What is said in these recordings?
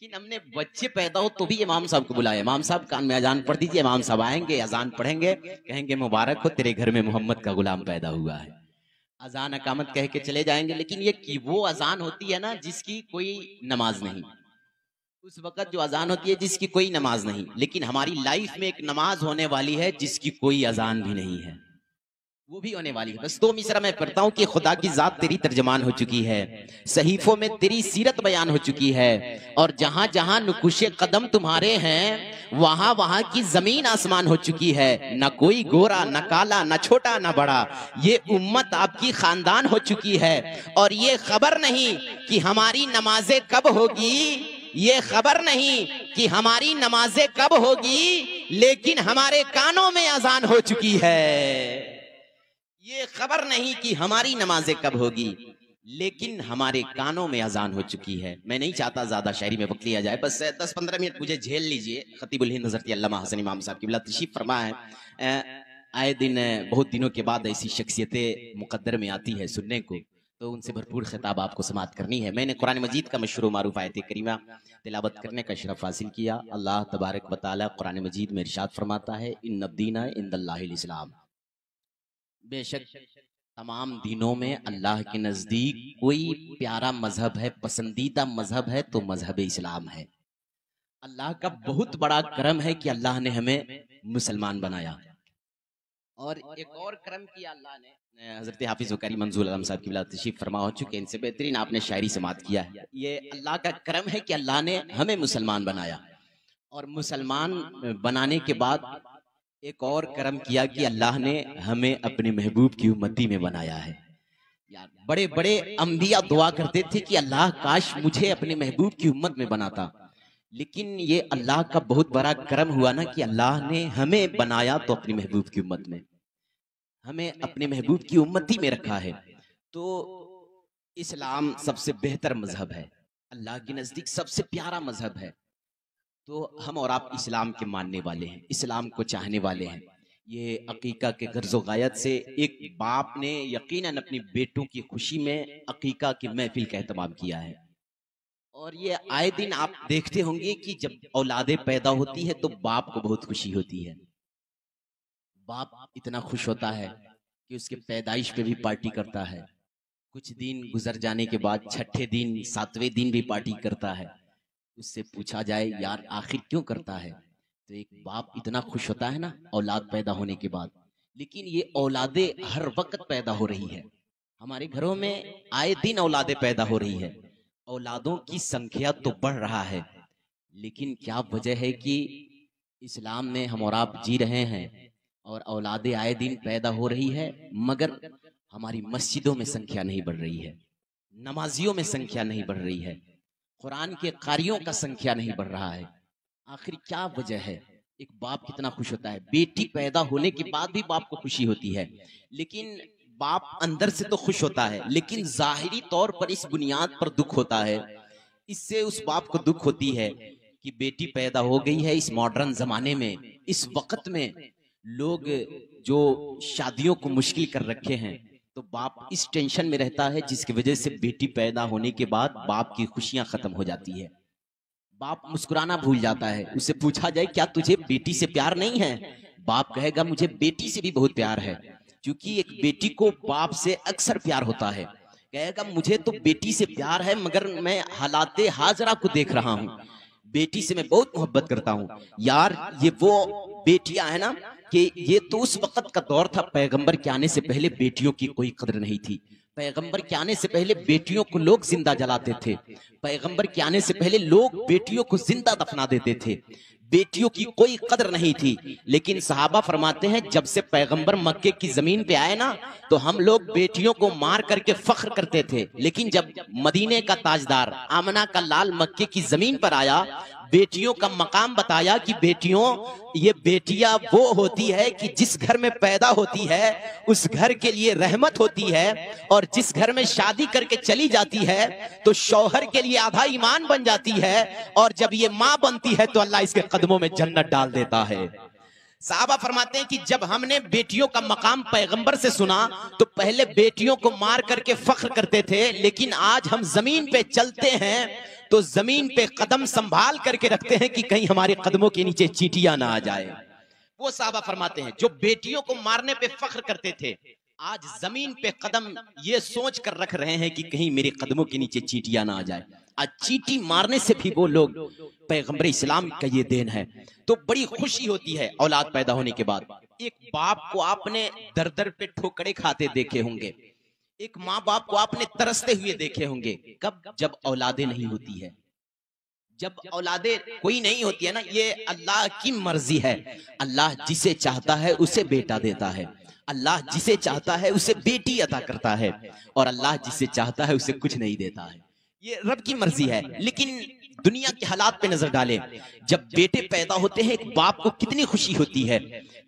लेकिन हमने बच्चे पैदा हो तो भी इमाम साहब को बुलाया, इमाम साहब कान में अजान पढ़ दीजिए, इमाम साहब आएंगे, अजान पढ़ेंगे, कहेंगे मुबारक हो तेरे घर में मोहम्मद का गुलाम पैदा हुआ है। अजान अकामत कह के चले जाएंगे। लेकिन ये कि वो अजान होती है ना जिसकी कोई नमाज नहीं, उस वक्त जो अजान होती है जिसकी कोई नमाज नहीं, लेकिन हमारी लाइफ में एक नमाज होने वाली है जिसकी कोई अजान भी नहीं है, वो भी होने वाली है। बस 2 मिसरा मैं पढ़ता हूं कि खुदा की जात तेरी तर्जमान हो चुकी है, सहीफों में तेरी सीरत बयान हो चुकी है, और जहां जहां नुकुशे कदम तुम्हारे हैं वहां वहां की जमीन आसमान हो चुकी है। न कोई गोरा न काला न छोटा न बड़ा, ये उम्मत आपकी खानदान हो चुकी है। और ये खबर नहीं कि हमारी नमाजें कब होगी, ये खबर नहीं कि हमारी नमाजें कब होगी, लेकिन हमारे कानों में अजान हो चुकी है। ये खबर नहीं कि हमारी नमाजें कब होगी, लेकिन हमारे कानों में अजान हो चुकी है। मैं नहीं चाहता ज्यादा शायरी में वक्त लिया जाए, बस 10-15 मिनट मुझे झेल लीजिए। खतीबुल हिंद हज़रत अल्लामा हसन इमाम साहब की बिला तशरीफ फरमा है। आए दिन बहुत दिनों के बाद ऐसी शख्सियतें मुकद्दर में आती है सुनने को, तो उनसे भरपूर खिताब आपको समाअत करनी है। मैंने कुरान मजीद का मशहूर मारूफ आयत करीमा तिलावत करने का शरफ हासिल किया। अल्लाह तबारक व तआला कुरान मजीद में इरशाद फरमाता है, इन्नद्दीना इंदल्लाहिल इस्लाम, बेशक तमाम दीनों में अल्लाह के नजदीक कोई प्यारा मजहब है, पसंदीदा मजहब है तो मजहब इस्लाम है। अल्लाह का बहुत बड़ा करम है कि अल्लाह ने हमें मुसलमान बनाया। और एक और करम किया अल्लाह ने, हजरत हाफिज ज़ुकारी मंजूर आलम साहब की बिला तशरीफ फरमा हो चुके, इनसे बेहतरीन आपने शायरी समात किया है। ये अल्लाह का करम है कि अल्लाह ने हमें मुसलमान बनाया, और मुसलमान बनाने के बाद एक और करम किया कि अल्लाह ने हमें अपने महबूब की उम्मती में बनाया है। यार बड़े बड़े अंबिया दुआ करते थे कि अल्लाह काश मुझे अपने महबूब की उम्मत में बनाता, लेकिन ये अल्लाह का बहुत बड़ा करम हुआ ना कि अल्लाह ने हमें बनाया तो अपने महबूब की उम्मत में, हमें अपने महबूब की उम्मती में रखा है। तो इस्लाम सबसे बेहतर मजहब है, अल्लाह के नजदीक सबसे प्यारा मजहब है। तो हम और आप इस्लाम के मानने वाले हैं, इस्लाम को चाहने वाले हैं। ये अकीका के गर्ज़ो गायत से एक बाप ने यकीनन अपनी बेटों की खुशी में अकीका की महफिल का एहतमाम किया है। और ये आए दिन आप देखते होंगे कि जब औलादे पैदा होती है तो बाप को बहुत खुशी होती है। बाप इतना खुश होता है कि उसके पैदाइश पे भी पार्टी करता है, कुछ दिन गुजर जाने के बाद 6ठे दिन 7वें दिन भी पार्टी करता है। उससे पूछा जाए यार आखिर क्यों करता है, तो एक बाप इतना खुश होता है ना औलाद पैदा होने के बाद। लेकिन ये औलादे हर वक्त पैदा हो रही है, हमारे घरों में आए दिन औलादे पैदा हो रही है, औलादों की संख्या तो बढ़ रहा है। लेकिन क्या वजह है कि इस्लाम में हम और आप जी रहे हैं और औलादे आए दिन पैदा हो रही है, मगर हमारी मस्जिदों में संख्या नहीं बढ़ रही है, नमाजियों में संख्या नहीं बढ़ रही है, कुरान के कारियों का संख्या नहीं बढ़ रहा है। आखिर क्या वजह है? एक बाप कितना खुश होता है, बेटी पैदा होने के बाद भी बाप को खुशी होती है, लेकिन बाप अंदर से तो खुश होता है, लेकिन जाहिरी तौर पर इस बुनियाद पर दुख होता है। इससे उस बाप को दुख होती है कि बेटी पैदा हो गई है। इस मॉडर्न जमाने में, इस वक्त में लोग जो शादियों को मुश्किल कर रखे हैं, तो बाप इस टेंशन में रहता है जिसकी वजह से बेटी पैदा होने के बाद बाप की खुशियां खत्म हो जाती है। बाप मुस्कुराना भूल जाता है। उससे पूछा जाए क्या तुझे बेटी से प्यार नहीं है, बाप कहेगा मुझे बेटी से भी बहुत प्यार है, क्योंकि एक बेटी को बाप से अक्सर प्यार होता है। कहेगा मुझे तो बेटी से प्यार है, मगर मैं हालाते हाजरा को देख रहा हूँ, बेटी से मैं बहुत मोहब्बत करता हूँ। यार ये वो बेटियां है ना कि ये तो उस वक्त का दौर था, पैगंबर के आने से पहले बेटियों की कोई कदर नहीं थी। पैगंबर के आने से पहले बेटियों को लोग जिंदा जलाते थे, पैगंबर के आने से पहले लोग बेटियों को जिंदा दफना देते थे, बेटियों की कोई कदर नहीं थी। लेकिन सहाबा फरमाते हैं जब से पैगंबर मक्के की जमीन पे आए ना, तो हम लोग बेटियों को मार करके फख्र करते थे, लेकिन जब मदीने का ताजदार आमना का लाल मक्के की जमीन पर आया, बेटियों का मकाम बताया कि बेटियों, ये बेटियां वो होती है कि जिस घर में पैदा होती है उस घर के लिए रहमत होती है, और जिस घर में शादी करके चली जाती है तो शौहर के लिए आधा ईमान बन जाती है, और जब ये माँ बनती है तो अल्लाह इसके कदमों में जन्नत डाल देता है। साहबा फरमाते हैं कि जब हमने बेटियों का मकाम पैगंबर से सुना तो पहले बेटियों को मार करके फख्र करते थे, लेकिन आज हम जमीन पे चलते हैं तो जमीन पे कदम संभाल करके रखते हैं कि कहीं हमारे कदमों के नीचे चींटियां ना आ जाए। वो साहबा फरमाते हैं जो बेटियों को मारने पे फख्र करते थे, आज जमीन पे कदम ये सोच कर रख रहे हैं कि कहीं मेरे कदमों के नीचे चींटियां ना आ जाए। आज चींटी मारने से भी वो लोग, पैगंबर इस्लाम का ये देन है। तो बड़ी खुशी होती है औलाद पैदा होने के बाद। एक बाप को आपने दर दर पे ठोकरे खाते देखे होंगे, एक माँ बाप को आपने तरसते हुए देखे होंगे। कब? जब औलादे नहीं होती है, जब औलादे कोई नहीं होती है ना। ये अल्लाह की मर्जी है। अल्लाह जिसे चाहता है उसे बेटा देता है, अल्लाह जिसे चाहता है उसे बेटी अता करता है, और अल्लाह जिसे चाहता है उसे कुछ नहीं देता है। ये रब की मर्जी है। लेकिन दुनिया के हालात पे नजर डालें, जब बेटे पैदा होते हैं एक बाप को कितनी खुशी होती है।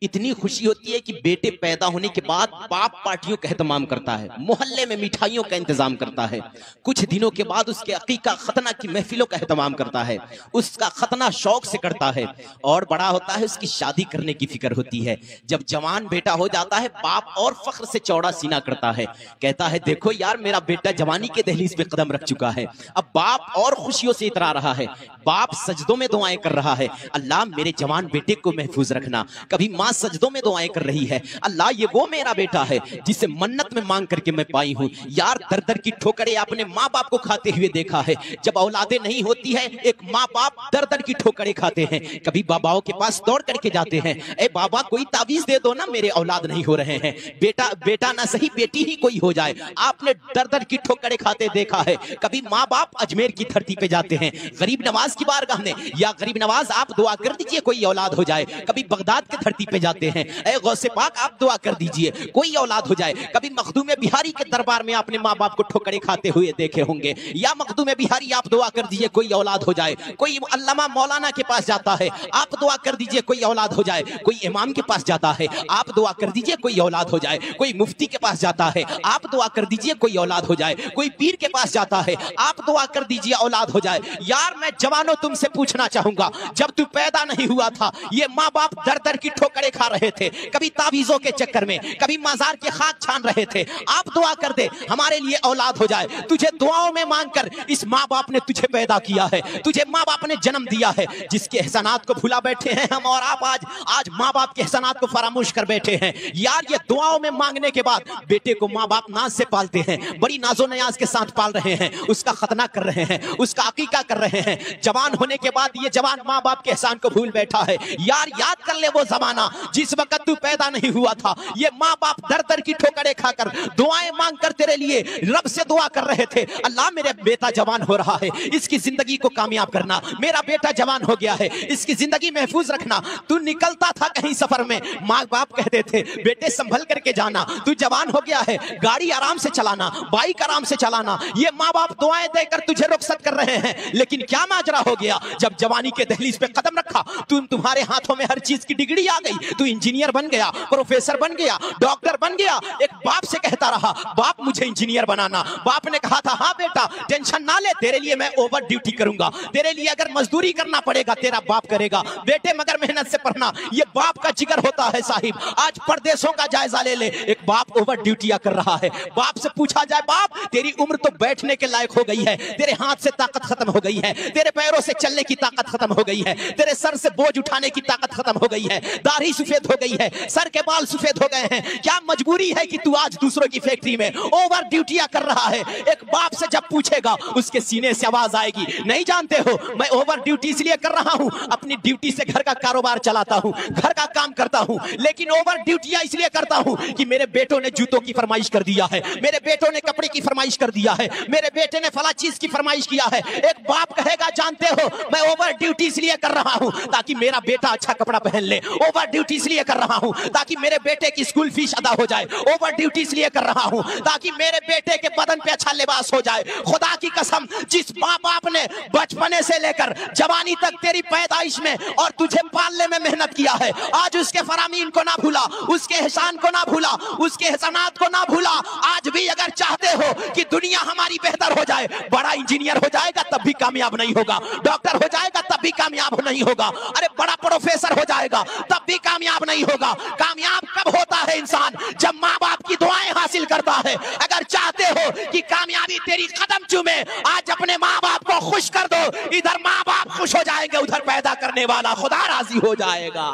इतनी खुशी होती है कि बेटे पैदा होने के बाद बाप पार्टियों का एहतमाम करता है, मोहल्ले में मिठाइयों का इंतजाम करता है, कुछ दिनों के बाद उसके अकीका खतना की महफिलों का एहतमाम करता है, उसका खतना शौक से करता है, और बड़ा होता है उसकी शादी करने की फिक्र होती है। जब जवान बेटा हो जाता है बाप और फख्र से चौड़ा सीना करता है, कहता है देखो यार मेरा बेटा जवानी के दहलीज पे कदम रख चुका है। अब बाप और खुशियों से इतरा रहा है, बाप सजदों में दुआएं कर रहा है, अल्लाह मेरे जवान बेटे को महफूज रखना। कभी माँ सजदों में दुआएं कर रही है, अल्लाह ये वो मेरा बेटा है जिसे मन्नत में मांग करके मैं पाई हूँ। यार दर दर की ठोकरें आपने माँ बाप को खाते हुए देखा है। जब औलादे नहीं होती है एक माँ बाप दर दर की ठोकरें खाते हैं। कभी बाबाओं के पास दौड़ करके जाते हैं, ए बाबा कोई तावीज दे दो ना, मेरे औलाद नहीं हो रहे हैं, बेटा ना सही बेटी ही कोई हो जाए। आपने दर दर की ठोकरें खाते देखा है। कभी माँ बाप अजमेर की धरती पे जाते हैं गरीब नवाज की बारगाह में, या गरीब नवाज आप दुआ कर दीजिए कोई औलाद हो जाए। कभी बगदाद की धरती पे जाते हैं, ए गौसे पाक आप दुआ कर दीजिए कोई औलाद हो जाए। कभी मखदूम बिहारी के दरबार में आपने माँ बाप को ठोकरे खाते हुए देखे होंगे, या मखदूम बिहारी आप दुआ कर दीजिए कोई औलाद हो जाए। कोई अल्लामा मौलाना के पास जाता है, आप दुआ कर दीजिए कोई औलाद हो जाए। कोई इमाम के पास जाता है, आप दुआ कर दीजिए कोई औलाद हो जाए। कोई मुफ्ती के पास जाता है, आप दुआ कर दीजिए कोई औलाद हो जाए। कोई पीर के पास जाता है, आप दुआ कर दीजिए औलाद हो जाए। यार मैं जवानों तुमसे पूछना चाहूंगा, जब तू पैदा नहीं हुआ था ये माँ बाप दर दर की ठोकरें खा रहे थे, कभी तावीजों के चक्कर में, कभी मजार के खाक छान रहे थे। आप दुआ कर दे हमारे लिए औलाद हो जाए। तुझे दुआओं में मांगकर इस माँ बाप ने तुझे पैदा किया है, तुझे माँ बाप ने जन्म दिया है, जिसके एहसानात को भुला बैठे हैं हम और आप। आज माँ बाप के एहसानात को फरामोश कर बैठे हैं। यार ये दुआओं में मांगने के बाद बेटे को माँ बाप नाज से पालते हैं, बड़ी नाजो नयाज के साथ पाल रहे हैं, उसका खतना कर रहे हैं, उसका अकीका कर रहे हैं। जवान होने के बाद ये जवान माँ बाप के एहसान को भूल बैठा है। यार याद कर ले वो जमाना जिस वक्त तू पैदा नहीं हुआ था, ये माँ बाप दर दर की ठोकरें खाकर दुआएं मांग कर तेरे लिए रब से दुआ कर रहे थे, अल्लाह मेरे बेटा जवान हो रहा है, इसकी जिंदगी को कामयाब करना। मेरा बेटा जवान हो गया है, इसकी जिंदगी महफूज रखना। तू निकलता था कहीं सफर में, माँ बाप कहते थे बेटे संभल करके जाना, तू जवान हो गया है, गाड़ी आराम से चलाना, बाइक आराम से चलाना। ये माँ बाप दुआएं देकर तुझे रुखसत कर रहे हैं। लेकिन क्या माजरा हो गया, जब जवानी के दहलीज पे कदम रखा तुम्हारे हाथों में हर चीज की डिग्री आ गई, तू इंजीनियर बन गया, प्रोफेसर बन गया, डॉक्टर बन गया। एक बाप से कहता रहा बाप मुझे इंजीनियर बनाना, बाप ने कहा था हाँ बेटा टेंशन ना ले, तेरे लिए मैं ओवर ड्यूटी करूंगा, तेरे लिए अगर मजदूरी करना पड़ेगा तेरा बाप करेगा, बेटे मगर मेहनत से पढ़ना। ये बाप का जिगर होता है साहिब। आज परदेशों का जायजा ले ले, एक बाप ओवर ड्यूटियां कर रहा है। बाप से पूछा जाए बाप तेरी उम्र तो बैठने के लायक हो गई है, तेरे हाथ से ताकत खत्म हो गई है, तेरे पैरों से चलने की ताकत खत्म हो गई है, तेरे सर से बोझ उठाने की ताकत खत्म हो गई है, दाढ़ी सफेद हो गई है, सर के बाल सफेद हो गए हैं, क्या मजबूरी है कि तू आज दूसरों की फैक्ट्री में ओवर ड्यूटियां कर रहा है। एक बाप से जब पूछेगा उसके सीने से आवाज आएगी नहीं जानते हो मैं ओवर ड्यूटी इसलिए कर रहा हूं, अपनी ड्यूटी से घर का कारोबार चलाता हूं, घर का काम करता हूं, लेकिन ओवर ड्यूटियां इसलिए करता हूं कि मेरे बेटों ने जूतों की फरमाइश कर दिया है, मेरे बेटों ने कपड़े की फरमाइश कर दिया है, मेरे बेटे ने फला चीज की फरमाइश किया है। एक बाप कहेगा जानते हो मैं ओवर ड्यूटी इसलिए कर रहा हूं ताकि मेरा बेटा अच्छा कपड़ा पहन ले, ओवर ड्यूटी इसलिए कर रहा हूं ताकि मेरे बेटे की स्कूल फीस अदा हो जाए, ओवर ड्यूटी इसलिए कर रहा हूं ताकि मेरे बेटे के बदन पे अच्छा लिबास हो जाए। खुदा की कसम जिस माँ बाप ने बचपने से लेकर जवानी तक तेरी पैदाइश में और तुझे पालने में मेहनत किया है, आज उसके फरामीन को ना भूला, उसके एहसान को ना भूला, उसके एहसानात को ना भूला। आज भी अगर चाहते हो कि दुनिया हमारी बेहतर हो जाए, बड़ा इंजीनियर हो जाएगा तब भी कामयाब कामयाब नहीं होगा। डॉक्टर हो जाएगा तब भी कामयाब नहीं होगा। अरे बड़ा प्रोफेसर हो जाएगा तब भी कामयाब नहीं होगा। कामयाब कब होता है इंसान? जब माँ बाप की दुआएं हासिल करता है। अगर चाहते हो कि कामयाबी तेरी कदम चूमे, आज अपने माँ बाप को खुश कर दो। इधर माँ बाप खुश हो जाएंगे, उधर पैदा करने वाला खुदा राजी हो जाएगा।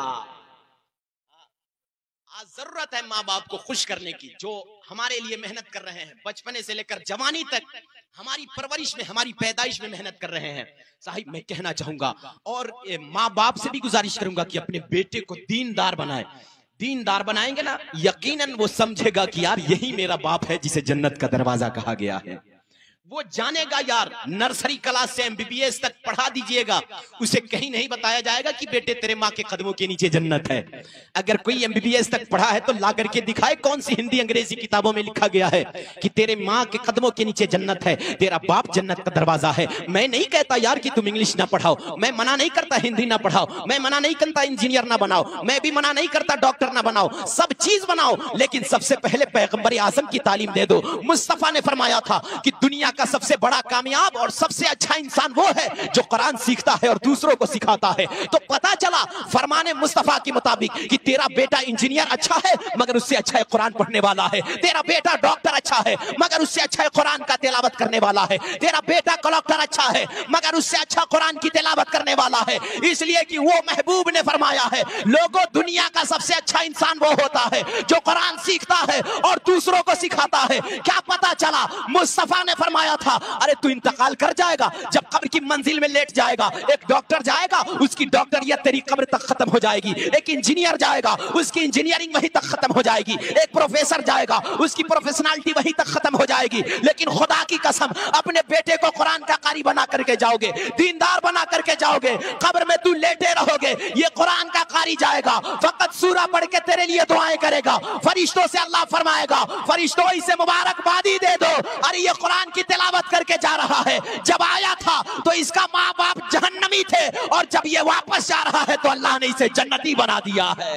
आज जरूरत है माँ बाप को खुश करने की, जो हमारे लिए मेहनत कर रहे हैं, बचपने से लेकर जवानी तक हमारी परवरिश में, हमारी पैदाइश में मेहनत कर रहे हैं। साहिब मैं कहना चाहूंगा और माँ बाप से भी गुजारिश करूंगा कि अपने बेटे को दीनदार बनाए। दीनदार बनाएंगे ना, यकीनन वो समझेगा कि यार यही मेरा बाप है जिसे जन्नत का दरवाजा कहा गया है। वो जानेगा यार, नर्सरी क्लास से एमबीबीएस तक पढ़ा दीजिएगा, उसे कहीं नहीं बताया जाएगा कि बेटे तेरे माँ के कदमों के नीचे जन्नत है। अगर कोई एमबीबीएस तक पढ़ा है तो ला करके दिखाए कौन सी हिंदी अंग्रेजी किताबों में लिखा गया है कि तेरे माँ के कदमों के नीचे जन्नत है, तेरा बाप जन्नत का दरवाजा है। मैं नहीं कहता यार कि तुम इंग्लिश ना पढ़ाओ, मैं मना नहीं करता हिंदी ना पढ़ाओ, मैं मना नहीं करता इंजीनियर ना बनाओ, मैं भी मना नहीं करता डॉक्टर ना बनाओ, सब चीज बनाओ, लेकिन सबसे पहले पैगंबर आजम की तालीम दे दो। मुस्तफा ने फरमाया था कि दुनिया का सबसे बड़ा कामयाब और सबसे अच्छा इंसान वो है जो कुरान सीखता है और दूसरों को सिखाता है। तो पता चला फरमाने मुस्तफा के मुताबिक कि तेरा बेटा इंजीनियर अच्छा है मगर उससे अच्छा है कुरान पढ़ने वाला है, तेरा बेटा डॉक्टर अच्छा है मगर उससे अच्छा है कुरान का तिलावत करने वाला है, तेरा बेटा कलेक्टर अच्छा है मगर उससे अच्छा कुरान की तिलावत करने वाला है। इसलिए कि वो महबूब ने फरमाया है, लोगों दुनिया का सबसे अच्छा इंसान वो होता है जो कुरान सीखता है और दूसरों को सिखाता है। क्या पता चला? मुस्तफा ने फरमाया था, अरे तू इंतकाल कर जाएगा, जब कब्र की मंजिल में लेट जाएगा, एक डॉक्टर जाएगा उसकी डॉक्टरियत तेरी कब्र तक खत्म हो जाएगी, एक इंजीनियर जाएगा उसकी इंजीनियरिंग वहीं तक खत्म हो जाएगी, एक प्रोफेसर जाएगा उसकी प्रोफेशनलिटी वहीं तक खत्म हो जाएगी। लेकिन खुदा की कसम अपने बेटे को कुरान का कारी बना करके जाओगे, दीनदार बना करके जाओगे, कब्र में तू लेटे रहोगे, ये कुरान का कारी जाएगा, फकत सूरा पढ़ के तेरे लिए दुआएं करेगा, फरिश्तों से अल्लाह फरमाएगा फरिश्तों इसे मुबारकबादी दे दो, अरे ये कुरान की तिलावत करके जा रहा है। जब आया था तो इसका माँ बाप जहन्नमी थे और जब ये वापस जा रहा है तो अल्लाह ने इसे जन्नती बना दिया है।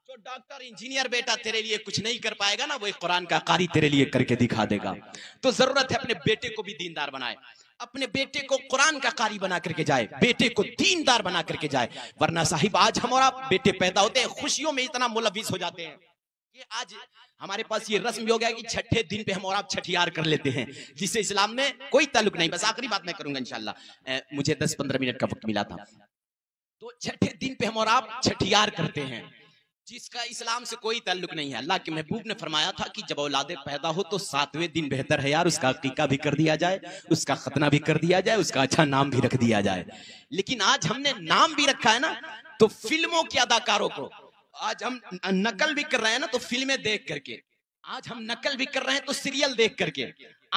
जो डॉक्टर इंजीनियर बेटा तेरे लिए कुछ नहीं कर पाएगा ना, वो एक कुरान का कारी तेरे लिए करके दिखा देगा। तो जरूरत है अपने बेटे को भी दीनदार बनाए, अपने बेटे को कुरान का कारी बना करके जाए, बेटे को दीनदार बना करके जाए। वरना साहिब आज हमारा बेटे पैदा होते हैं खुशियों में इतना मुलविस हो जाते हैं कि आज हमारे पास ये रस्म हो गया कि छठे दिन पे हम और आप छठियार कर लेते हैं, जिससे इस्लाम में कोई ताल्लुक नहीं। बस आखिरी बात मैं करूंगा इंशाल्लाह, मुझे 10-15 मिनट का वक्त मिला था। तो छठे दिन पे हम और आप छठियार करते हैं, जिसका इस्लाम से कोई ताल्लुक नहीं है। अल्लाह के महबूब ने फरमाया था कि जब औलादे पैदा हो तो 7वें दिन बेहतर है यार उसका अकीका भी कर दिया जाए, उसका खतना भी कर दिया जाए, उसका अच्छा नाम भी रख दिया जाए। लेकिन आज हमने नाम भी रखा है ना तो फिल्मों के अदाकारों को, आज हम नकल भी कर रहे हैं ना तो फिल्में देख करके, आज हम नकल भी कर रहे हैं तो सीरियल देख करके,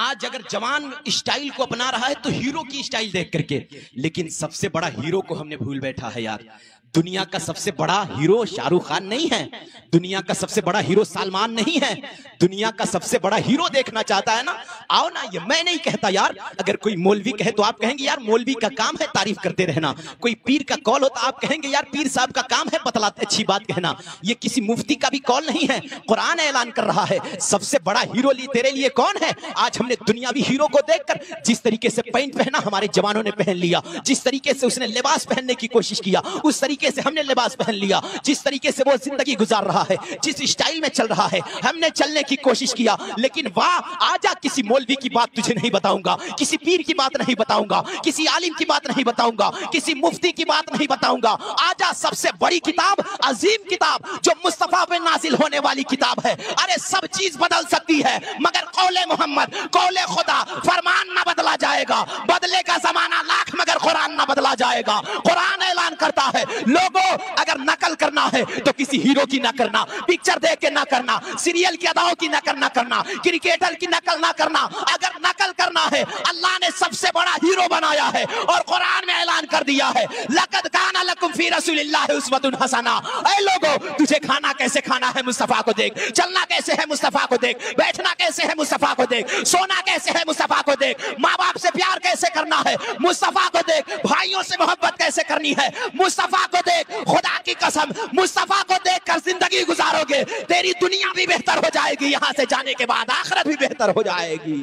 आज अगर जवान स्टाइल को अपना रहा है तो हीरो की स्टाइल देख करके। लेकिन सबसे बड़ा हीरो को हमने भूल बैठा है यार। दुनिया का सबसे बड़ा हीरो शाहरुख खान नहीं है, दुनिया का सबसे बड़ा हीरो सलमान नहीं है, दुनिया का सबसे बड़ा हीरो देखना चाहता है ना, आओ ना। ये मैं नहीं कहता यार, अगर कोई मौलवी कहे तो आप कहेंगे यार मौलवी का काम है तारीफ करते रहना, कोई पीर का कॉल होता आप कहेंगे यार पीर साहब का काम है बतलाते अच्छी बात कहना। ये किसी मुफ्ती का भी कॉल नहीं है, कुरान ऐलान कर रहा है सबसे बड़ा हीरो तेरे लिए कौन है। आज हमने दुनियावी हीरो को देखकर जिस तरीके से पैंट पहना हमारे जवानों ने पहन लिया, जिस तरीके से उसने लिबास पहनने की कोशिश किया उस तरीके से हमने लिबास पहन लिया, जिस तरीके से वो जिंदगी गुजार रहा है, जिस स्टाइल में चल रहा है हमने चलने की कोशिश किया। लेकिन वाह आजा, किसी मौलवी की बात तुझे नहीं बताऊंगा, किसी पीर की बात नहीं बताऊंगा, किसी आलिम की बात नहीं बताऊंगा, किसी मुफ्ती की बात नहीं बताऊंगा। आजा सबसे बड़ी किताब, अजीम किताब जो मुस्तफा पे नाजिल होने वाली किताब है। अरे सब चीज बदल सकती है मगर कौले मोहम्मद, कौले खुदा, फरमान ना बदला जाएगा। बदले का जमाना लाख मगर कुरान ना बदला जाएगा। कुरान ऐलान करता है लोगों अगर नकल करना है तो किसी हीरो की ना करना, पिक्चर देख के ना करना, सीरियल की अदाओं की नकल ना करना, क्रिकेटर की नकल ना करना। अगर नकल करना है अल्लाह ने सबसे बड़ा हीरो बनाया है और कुरान में ऐलान कर दिया है लक़द काना लकुम फी रसूलिल्लाहि उस्वतुन हसना। ऐ लोगों तुझे खाना कैसे खाना है मुस्तफा को देख, चलना कैसे है मुस्तफा को देख, बैठना कैसे है मुस्तफा को देख, सोना कैसे है मुस्तफा को देख, माँ बाप से प्यार कैसे करना है मुस्तफा को देख, भाइयों से मोहब्बत कैसे करनी है मुस्तफा को देख। खुदा की कसम मुस्तफा को देखकर जिंदगी गुजारोगे, तेरी दुनिया भी बेहतर हो जाएगी, यहां से जाने के बाद आखिरत भी बेहतर हो जाएगी।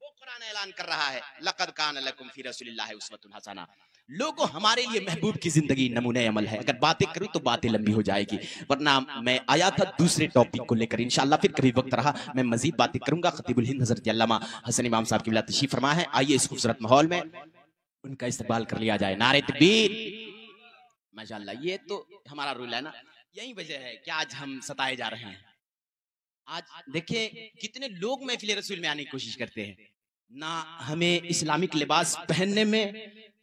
वो कुरान ऐलान कर रहा है, लक़द कान लकुम फी रसूलिल्लाहि उस्वतुन हसना। लोगों, हमारे लिए महबूब की जिंदगी नमूने अमल है। अगर बातें करूं तो बातें लंबी हो जाएगी, वरना मैं आया था दूसरे टॉपिक को लेकर। इंशाल्लाह फिर कभी वक्त रहा मैं मजीद बातें करूंगा। खतीबुल हिंद हज़रत अल्लामा हसन इमाम साहब की विलायत तशरीफ फरमा है। आइए इस खूबसूरत माहौल में उनका इस्तकबाल कर लिया जाए। नारे तकबीर। माशाअल्लाह, ये तो हमारा रूल है ना, यही वजह है कि आज हम सताए जा रहे हैं। आज देखिए कितने लोग महफिल रसूल में आने की कोशिश करते हैं, ना हमें इस्लामिक लिबास पहनने में,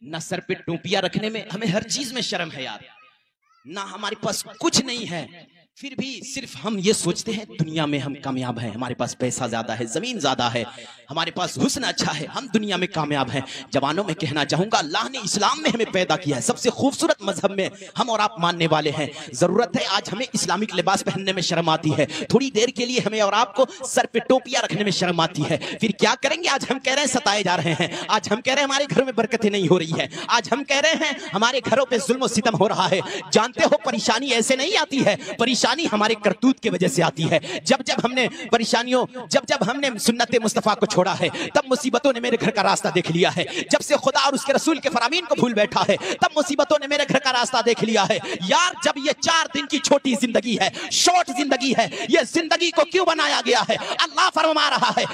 ना सर पे टोपियां रखने में, हमें हर चीज में शर्म है यार। ना हमारे पास कुछ नहीं है, फिर भी सिर्फ हम ये सोचते हैं दुनिया में हम कामयाब हैं, हमारे पास पैसा ज्यादा है, जमीन ज्यादा है, हमारे पास हुस्न अच्छा है, हम दुनिया में कामयाब हैं। जवानों में कहना चाहूंगा, अल्लाह ने इस्लाम में हमें पैदा किया है, सबसे खूबसूरत मजहब में हम और आप मानने वाले हैं। जरूरत है आज हमें इस्लामिक लिबास पहनने में शर्म आती है, थोड़ी देर के लिए हमें और आपको सर पे टोपियां रखने में शर्म आती है। फिर क्या करेंगे? आज हम कह रहे हैं सताए जा रहे हैं, आज हम कह रहे हैं हमारे घरों में बरकतें नहीं हो रही है, आज हम कह रहे हैं हमारे घरों पे जुल्म सितम हो रहा है। जानते हो परेशानी ऐसे नहीं आती है, परेशानी हमारे करतूत की वजह से आती है। जब जब हमने परेशानियों, जब जब हमने सुन्नत मुस्तफा को छोड़ा है, तब मुसीबतों ने मेरे घर का रास्ता देख लिया है। जब से खुदा और उसके रसूल के फरामीन को भूल बैठा है, तब मुसीबतों ने मेरे घर का रास्ता देख लिया है। यार, जब ये 4 दिन की छोटी जिंदगी है, शॉर्ट जिंदगी है, ये जिंदगी को क्यों बनाया गया है? अल्लाह फरमा रहा है,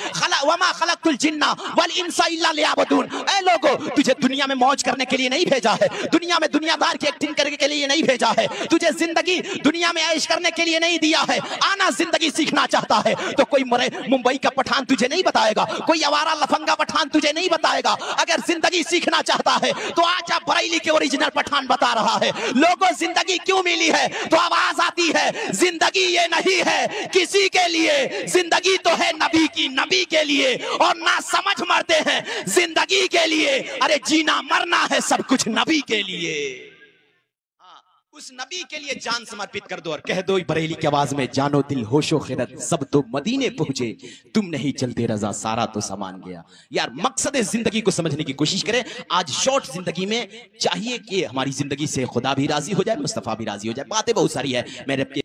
वमा खलक़तुल जिन्ना वल इंसा इल्ला लियअबुदून। ऐ लोगो, तुझे दुनिया में मौज करने के लिए नहीं भेजा है, दुनिया में दुनियादार की एक्टिंग करने के लिए नहीं भेजा है, तुझे जिंदगी दुनिया में ऐश करने के लिए नहीं दिया है। आना जिंदगी सीखना चाहता है तो कोई मुंबई का पठान तुझे नहीं बताएगा, कोई आवारा लफंगा पठान तुझे नहीं बताएगा। अगर जिंदगी सीखना चाहता है तो आज आप बरेली के ओरिजिनल पठान बता रहा है। लोगों, जिंदगी क्यों मिली है? तो आवाज आती है, जिंदगी ये नहीं है किसी के लिए, जिंदगी तो है नबी की, नबी के लिए। और ना समझ मरते हैं जिंदगी के लिए, अरे जीना मरना है सब कुछ नबी के लिए। उस नबी के लिए जान समर्पित कर दो और कह दो बरेली की आवाज में, जानो दिल होशो खिरत सब तो मदीने पहुंचे, तुम नहीं चलते रजा सारा तो सामान गया। यार, मकसद जिंदगी को समझने की कोशिश करें। आज शॉर्ट जिंदगी में चाहिए कि हमारी जिंदगी से खुदा भी राजी हो जाए, मुस्तफा भी राजी हो जाए। बातें बहुत सारी है, मेरे